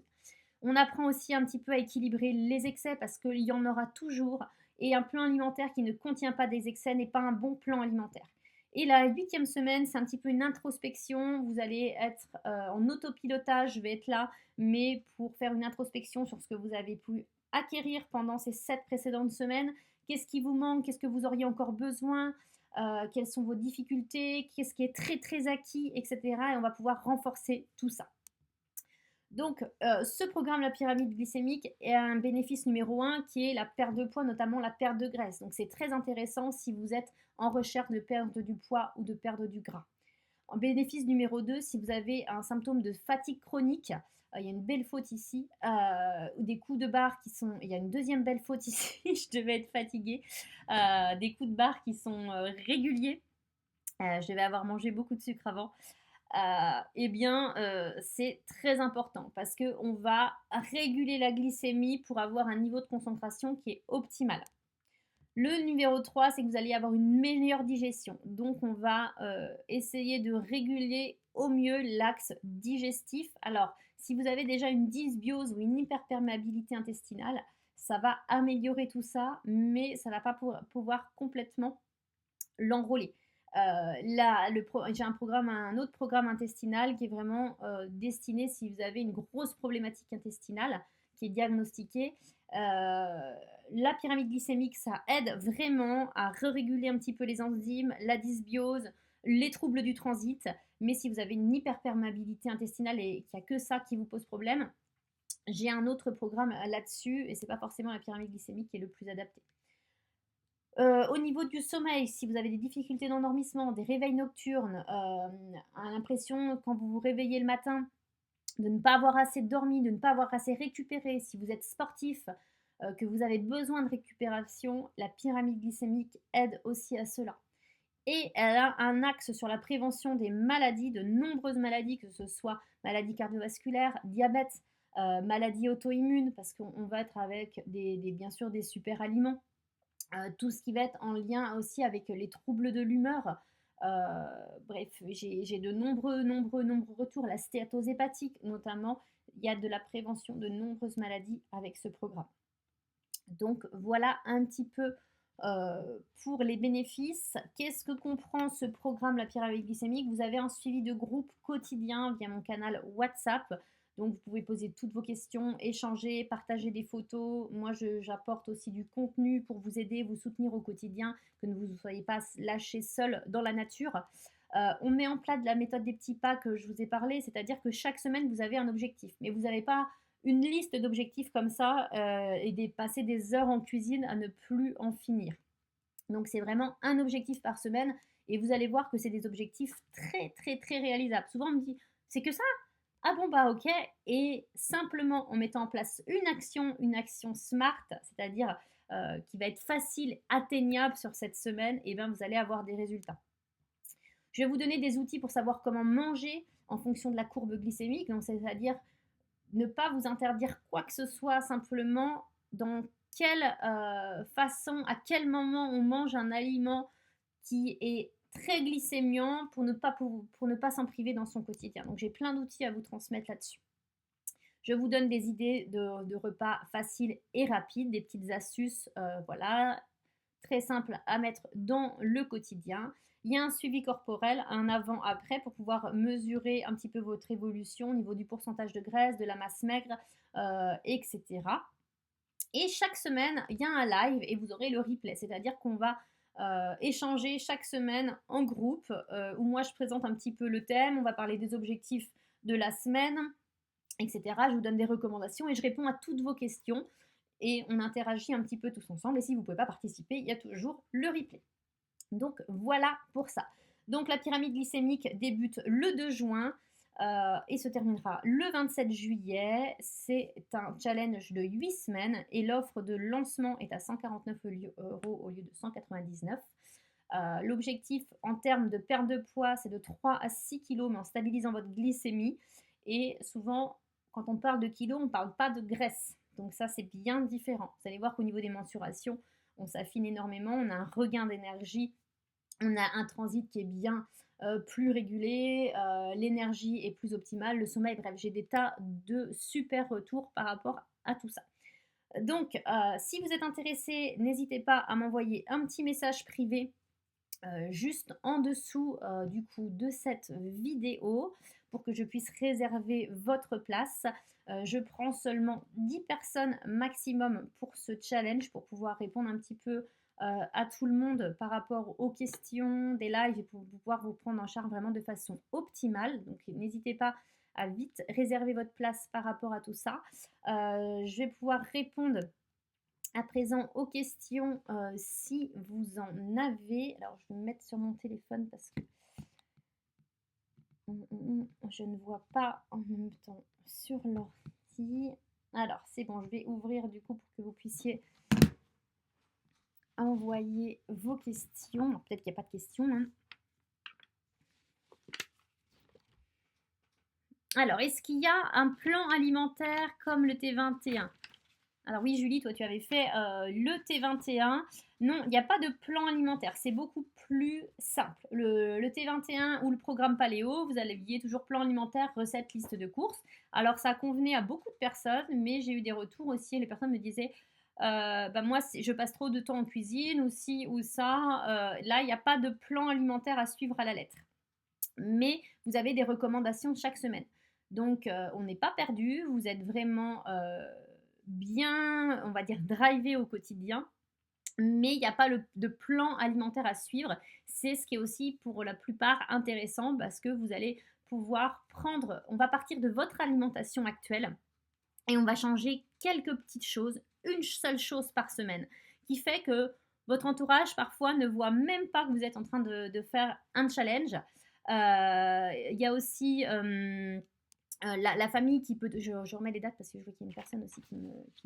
On apprend aussi un petit peu à équilibrer les excès parce qu'il y en aura toujours et un plan alimentaire qui ne contient pas des excès n'est pas un bon plan alimentaire. Et la 8e semaine, c'est un petit peu une introspection. Vous allez être en autopilotage, je vais être là, mais pour faire une introspection sur ce que vous avez pu acquérir pendant ces 7 précédentes semaines. Qu'est-ce qui vous manque? Qu'est-ce que vous auriez encore besoin? Quelles sont vos difficultés? Qu'est-ce qui est très très acquis, etc. Et on va pouvoir renforcer tout ça. Donc, ce programme, la pyramide glycémique, est un bénéfice numéro 1 qui est la perte de poids, notamment la perte de graisse. Donc, c'est très intéressant si vous êtes en recherche de perdre du poids ou de perdre du gras. En bénéfice numéro 2, si vous avez un symptôme de fatigue chronique, il y a une belle faute ici, ou des coups de barre qui sont... Il y a une deuxième belle faute ici, je devais être fatiguée. Des coups de barre qui sont réguliers. Je devais avoir mangé beaucoup de sucre avant. C'est très important parce qu'on va réguler la glycémie pour avoir un niveau de concentration qui est optimal. Le numéro 3, c'est que vous allez avoir une meilleure digestion. Donc, on va essayer de réguler au mieux l'axe digestif. Alors, si vous avez déjà une dysbiose ou une hyperperméabilité intestinale, ça va améliorer tout ça, mais ça ne va pas pouvoir complètement l'enrôler. J'ai un autre programme intestinal qui est vraiment destiné si vous avez une grosse problématique intestinale qui est diagnostiquée. La pyramide glycémique, ça aide vraiment à réguler un petit peu les enzymes, la dysbiose, les troubles du transit. Mais si vous avez une hyperperméabilité intestinale et qu'il n'y a que ça qui vous pose problème, j'ai un autre programme là-dessus et c'est pas forcément la pyramide glycémique qui est le plus adapté. Au niveau du sommeil, si vous avez des difficultés d'endormissement, des réveils nocturnes, l'impression quand vous vous réveillez le matin de ne pas avoir assez dormi, de ne pas avoir assez récupéré, si vous êtes sportif, que vous avez besoin de récupération, la pyramide glycémique aide aussi à cela. Et elle a un axe sur la prévention des maladies, de nombreuses maladies, que ce soit maladies cardiovasculaires, diabète, maladies auto-immunes, parce qu'on va être avec bien sûr des super aliments. Tout ce qui va être en lien aussi avec les troubles de l'humeur. Bref, j'ai de nombreux retours. La stéatose hépatique, notamment, il y a de la prévention de nombreuses maladies avec ce programme. Donc voilà un petit peu pour les bénéfices. Qu'est-ce que comprend ce programme, la pyramide glycémique? Vous avez un suivi de groupe quotidien via mon canal WhatsApp. Donc, vous pouvez poser toutes vos questions, échanger, partager des photos. Moi, j'apporte aussi du contenu pour vous aider, vous soutenir au quotidien, que vous ne soyez pas lâchés seuls dans la nature. On met en place la méthode des petits pas que je vous ai parlé, c'est-à-dire que chaque semaine, vous avez un objectif. Mais vous n'avez pas une liste d'objectifs comme ça et passer des heures en cuisine à ne plus en finir. Donc, c'est vraiment un objectif par semaine et vous allez voir que c'est des objectifs très réalisables. Souvent, on me dit, c'est que ça? Ah bon, bah ok. Et simplement en mettant en place une action smart, c'est-à-dire qui va être facile, atteignable sur cette semaine, et bien vous allez avoir des résultats. Je vais vous donner des outils pour savoir comment manger en fonction de la courbe glycémique, donc c'est-à-dire ne pas vous interdire quoi que ce soit, simplement dans quelle façon, à quel moment on mange un aliment qui est très glycémiant pour ne pas s'en priver dans son quotidien. Donc j'ai plein d'outils à vous transmettre là-dessus. Je vous donne des idées de repas faciles et rapides, des petites astuces, voilà, très simples à mettre dans le quotidien. Il y a un suivi corporel, un avant-après, pour pouvoir mesurer un petit peu votre évolution au niveau du pourcentage de graisse, de la masse maigre, etc. Et chaque semaine, il y a un live et vous aurez le replay, c'est-à-dire qu'on va échanger chaque semaine en groupe, où moi je présente un petit peu le thème, on va parler des objectifs de la semaine, etc. Je vous donne des recommandations et je réponds à toutes vos questions et on interagit un petit peu tous ensemble. Et si vous ne pouvez pas participer, il y a toujours le replay. Donc voilà pour ça. Donc la pyramide glycémique débute le 2 juin et se terminera le 27 juillet. C'est un challenge de 8 semaines et l'offre de lancement est à 149 € au lieu de 199. L'objectif en termes de perte de poids, c'est de 3 à 6 kg, mais en stabilisant votre glycémie. Et souvent, quand on parle de kilos, on ne parle pas de graisse. Donc ça, c'est bien différent. Vous allez voir qu'au niveau des mensurations, on s'affine énormément, on a un regain d'énergie, on a un transit qui est bien plus régulé, l'énergie est plus optimale, le sommeil, bref, j'ai des tas de super retours par rapport à tout ça. Donc, si vous êtes intéressé, n'hésitez pas à m'envoyer un petit message privé juste en dessous du coup de cette vidéo pour que je puisse réserver votre place. Je prends seulement 10 personnes maximum pour ce challenge pour pouvoir répondre un petit peu à tout le monde par rapport aux questions des lives et pour pouvoir vous prendre en charge vraiment de façon optimale. Donc n'hésitez pas à vite réserver votre place par rapport à tout ça. Je vais pouvoir répondre à présent aux questions si vous en avez. Alors je vais me mettre sur mon téléphone parce que je ne vois pas en même temps sur l'ordi. Alors c'est bon, je vais ouvrir du coup pour que vous puissiez envoyer vos questions. Peut-être qu'il n'y a pas de questions. Hein. Alors, est-ce qu'il y a un plan alimentaire comme le T21? Alors oui, Julie, toi, tu avais fait le T21. Non, il n'y a pas de plan alimentaire. C'est beaucoup plus simple. Le T21 ou le programme Paléo, vous aviez toujours plan alimentaire, recette, liste de courses. Alors, ça convenait à beaucoup de personnes, mais j'ai eu des retours aussi. Les personnes me disaient, moi, je passe trop de temps en cuisine, ou ci ou ça. Là, il n'y a pas de plan alimentaire à suivre à la lettre. Mais vous avez des recommandations chaque semaine. Donc, on n'est pas perdu. Vous êtes vraiment bien, on va dire, drivé au quotidien. mais il n'y a pas de plan alimentaire à suivre. C'est ce qui est aussi pour la plupart intéressant parce que vous allez pouvoir prendre, on va partir de votre alimentation actuelle et on va changer quelques petites choses, une seule chose par semaine, qui fait que votre entourage parfois ne voit même pas que vous êtes en train de faire un challenge. Il y a aussi la famille qui peut, je remets les dates parce que je vois qu'il y a une personne aussi qui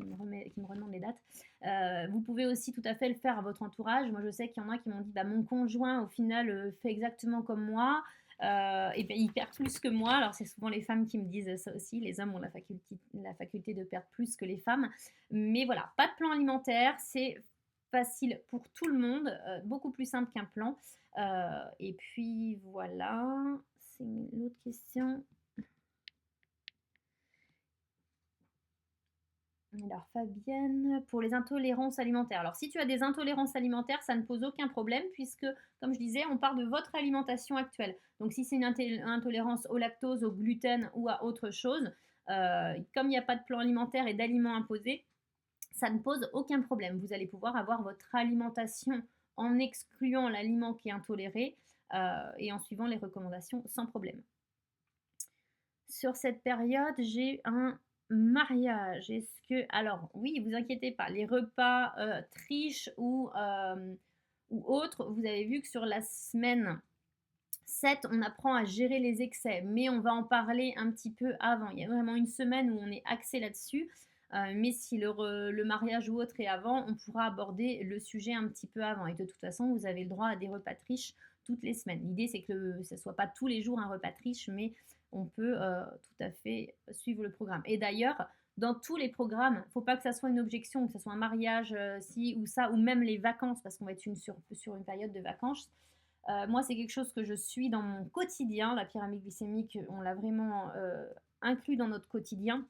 me redemande les dates. Vous pouvez aussi tout à fait le faire à votre entourage. Moi, je sais qu'il y en a qui m'ont dit, bah, mon conjoint, au final, fait exactement comme moi. Et ben, il perd plus que moi. Alors, c'est souvent les femmes qui me disent ça aussi. Les hommes ont la faculté de perdre plus que les femmes. Mais voilà, pas de plan alimentaire. C'est facile pour tout le monde. Beaucoup plus simple qu'un plan. Et puis, voilà. C'est une autre question. Alors Fabienne, pour les intolérances alimentaires. Alors si tu as des intolérances alimentaires, ça ne pose aucun problème puisque, comme je disais, on part de votre alimentation actuelle. Donc si c'est une intolérance au lactose, au gluten ou à autre chose, comme il n'y a pas de plan alimentaire et d'aliments imposés, ça ne pose aucun problème. Vous allez pouvoir avoir votre alimentation en excluant l'aliment qui est intoléré et en suivant les recommandations sans problème. Sur cette période, j'ai un mariage. Est-ce que alors oui, vous inquiétez pas, les repas, triches ou autres, vous avez vu que sur la semaine 7, on apprend à gérer les excès, mais on va en parler un petit peu avant. Il y a vraiment une semaine où on est axé là-dessus, mais si le mariage ou autre est avant, on pourra aborder le sujet un petit peu avant et de toute façon, vous avez le droit à des repas triches toutes les semaines. L'idée, c'est que ça soit pas tous les jours un repas triche, mais on peut, tout à fait suivre le programme et d'ailleurs, dans tous les programmes, il ne faut pas que ça soit une objection, que ce soit un mariage, ci ou ça ou même les vacances parce qu'on va être sur une période de vacances. Moi, c'est quelque chose que je suis dans mon quotidien. La pyramide glycémique, on l'a vraiment inclus dans notre quotidien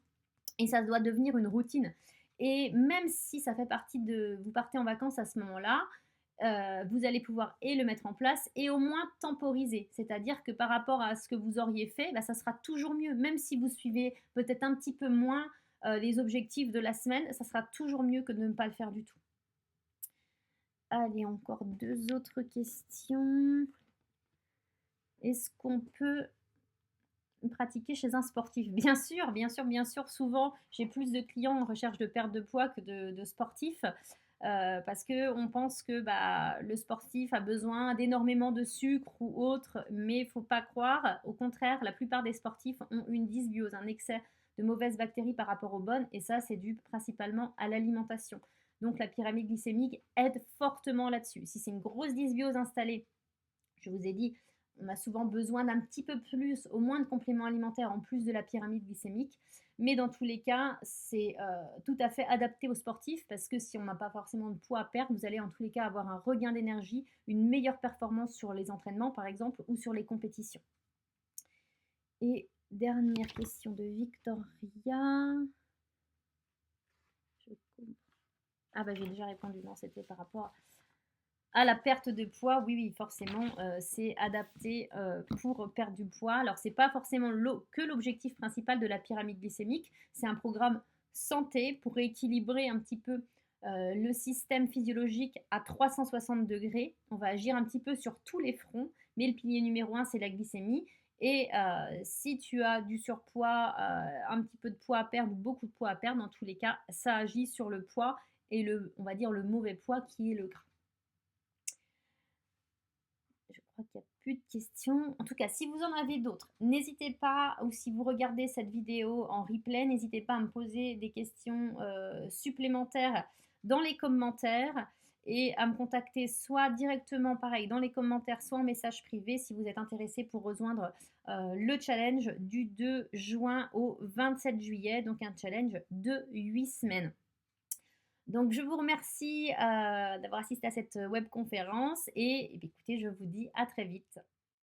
et ça doit devenir une routine. Et même si ça fait partie de... Vous partez en vacances à ce moment-là, vous allez pouvoir et le mettre en place et au moins temporiser. C'est-à-dire que par rapport à ce que vous auriez fait, bah, ça sera toujours mieux. Même si vous suivez peut-être un petit peu moins les objectifs de la semaine, ça sera toujours mieux que de ne pas le faire du tout. Allez, encore deux autres questions. Est-ce qu'on peut pratiquer chez un sportif? Bien sûr, bien sûr, bien sûr. Souvent, j'ai plus de clients en recherche de perte de poids que de sportifs. Parce qu'on pense que bah, le sportif a besoin d'énormément de sucre ou autre, mais il ne faut pas croire. Au contraire, la plupart des sportifs ont une dysbiose, un excès de mauvaises bactéries par rapport aux bonnes, et ça, c'est dû principalement à l'alimentation. Donc la pyramide glycémique aide fortement là-dessus. Si c'est une grosse dysbiose installée, je vous ai dit, on a souvent besoin d'un petit peu plus, au moins de compléments alimentaires en plus de la pyramide glycémique. Mais dans tous les cas, c'est tout à fait adapté aux sportifs parce que si on n'a pas forcément de poids à perdre, vous allez en tous les cas avoir un regain d'énergie, une meilleure performance sur les entraînements par exemple ou sur les compétitions. Et dernière question de Victoria. Ah bah j'ai déjà répondu, non, c'était par rapport à la perte de poids. Oui, oui, forcément, c'est adapté pour perdre du poids. Alors, c'est pas forcément que l'objectif principal de la pyramide glycémique. C'est un programme santé pour rééquilibrer un petit peu le système physiologique à 360 degrés. On va agir un petit peu sur tous les fronts, mais le pilier numéro un, c'est la glycémie. Et si tu as du surpoids, un petit peu de poids à perdre ou beaucoup de poids à perdre, dans tous les cas, ça agit sur le poids et on va dire le mauvais poids qui est le gras. Je crois qu'il n'y a plus de questions. En tout cas, si vous en avez d'autres, n'hésitez pas, ou si vous regardez cette vidéo en replay, n'hésitez pas à me poser des questions supplémentaires dans les commentaires et à me contacter soit directement, pareil, dans les commentaires, soit en message privé si vous êtes intéressé pour rejoindre le challenge du 2 juin au 27 juillet, donc un challenge de 8 semaines. Donc, je vous remercie d'avoir assisté à cette webconférence et écoutez, je vous dis à très vite.